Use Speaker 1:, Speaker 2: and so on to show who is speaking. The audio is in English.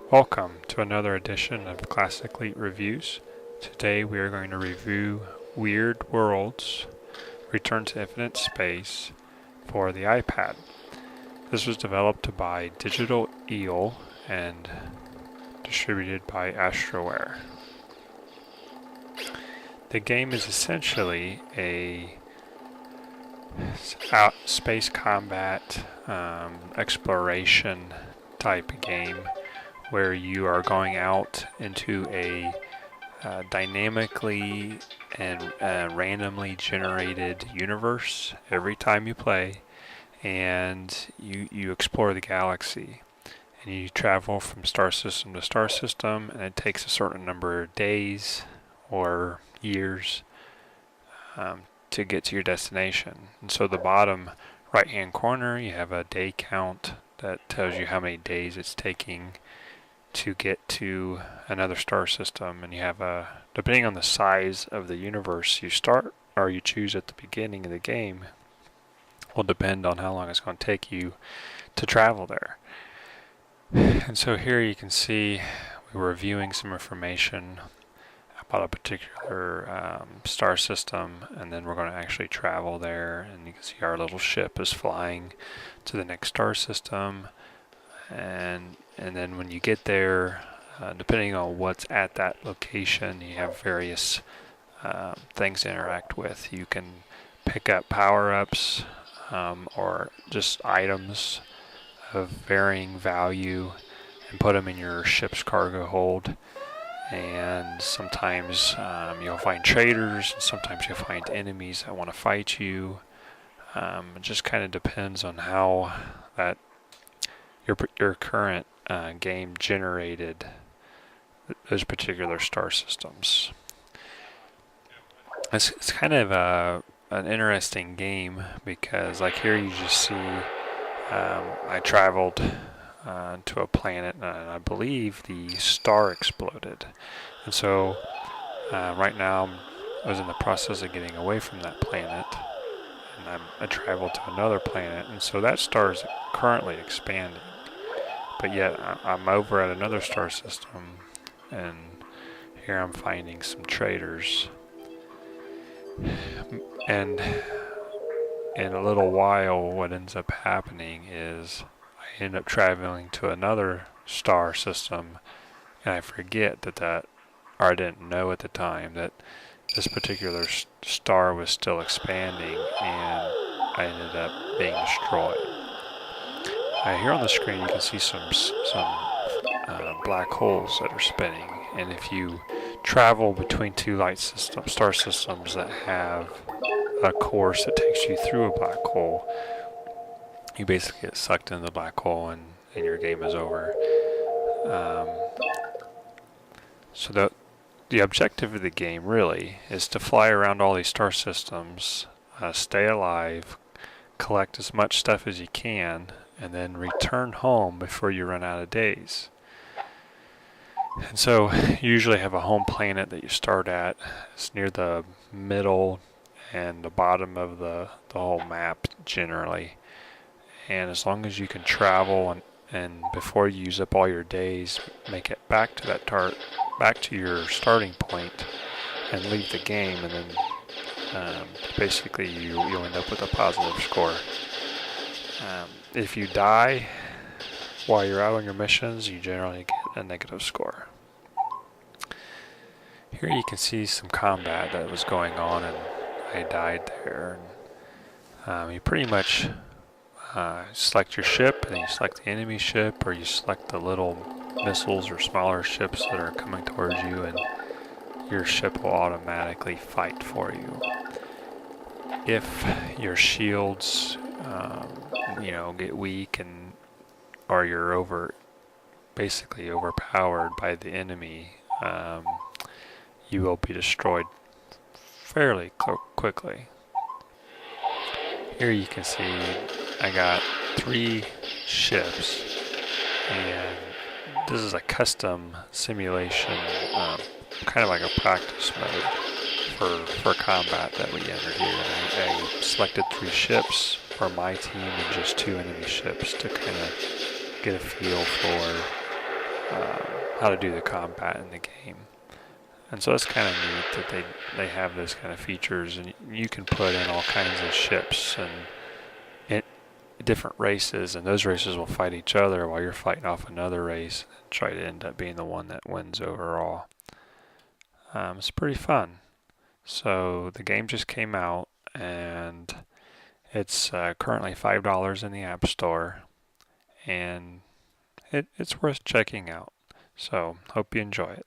Speaker 1: Welcome to another edition of Classic Elite Reviews. Today we are going to review Weird Worlds Return to Infinite Space for the iPad. This was developed by Digital Eel and distributed by Astroware. The game is essentially a space combat exploration type game where you are going out into a dynamically and randomly generated universe every time you play, and you explore the galaxy, and you travel from star system to star system, and it takes a certain number of days or years to get to your destination. And so the bottom right hand corner, you have a day count that tells you how many days it's taking to get to another star system, and you have depending on the size of the universe you start or you choose at the beginning of the game, will depend on how long it's going to take you to travel there. And so here you can see we were reviewing some information about a particular star system, and then we're going to actually travel there, and you can see our little ship is flying to the next star system. And then when you get there, depending on what's at that location, you have various things to interact with. You can pick up power-ups or just items of varying value and put them in your ship's cargo hold. And sometimes you'll find traders, and sometimes you'll find enemies that want to fight you. It just kind of depends on how that your current game generated those particular star systems. It's kind of an interesting game because, like here, you just see I traveled to a planet, and I believe the star exploded, and so right now I was in the process of getting away from that planet, and I traveled to another planet, and so that star is currently expanding. But yet I'm over at another star system, and here I'm finding some traders. And in a little while, what ends up happening is I end up traveling to another star system, and I forget or I didn't know at the time that this particular star was still expanding, and I ended up being destroyed. Here on the screen you can see some black holes that are spinning, and if you travel between two star systems that have a course that takes you through a black hole, you basically get sucked into the black hole, and your game is over. So the objective of the game really is to fly around all these star systems, stay alive, collect as much stuff as you can, and then return home before you run out of days. And so you usually have a home planet that you start at. It's near the middle and the bottom of the whole map generally. And as long as you can travel and before you use up all your days, make it back to back to your starting point and leave the game, and then basically you'll end up with a positive score. If you die while you're out on your missions, you generally get a negative score. Here you can see some combat that was going on, and I died there. You pretty much select your ship, and then you select the enemy ship, or you select the little missiles or smaller ships that are coming towards you, and your ship will automatically fight for you. If your shields get weak or you're basically overpowered by the enemy, you will be destroyed fairly quickly. Here you can see I got 3 ships, and this is a custom simulation, kind of like a practice mode for combat that we entered here. I selected 3 ships for my team and just 2 enemy ships to kind of get a feel for how to do the combat in the game. And so it's kind of neat that they have those kind of features, and you can put in all kinds of ships and it, different races, and those races will fight each other while you're fighting off another race and try to end up being the one that wins overall. It's pretty fun. So the game just came out, and it's currently $5 in the App Store, and it's worth checking out. So hope you enjoy it.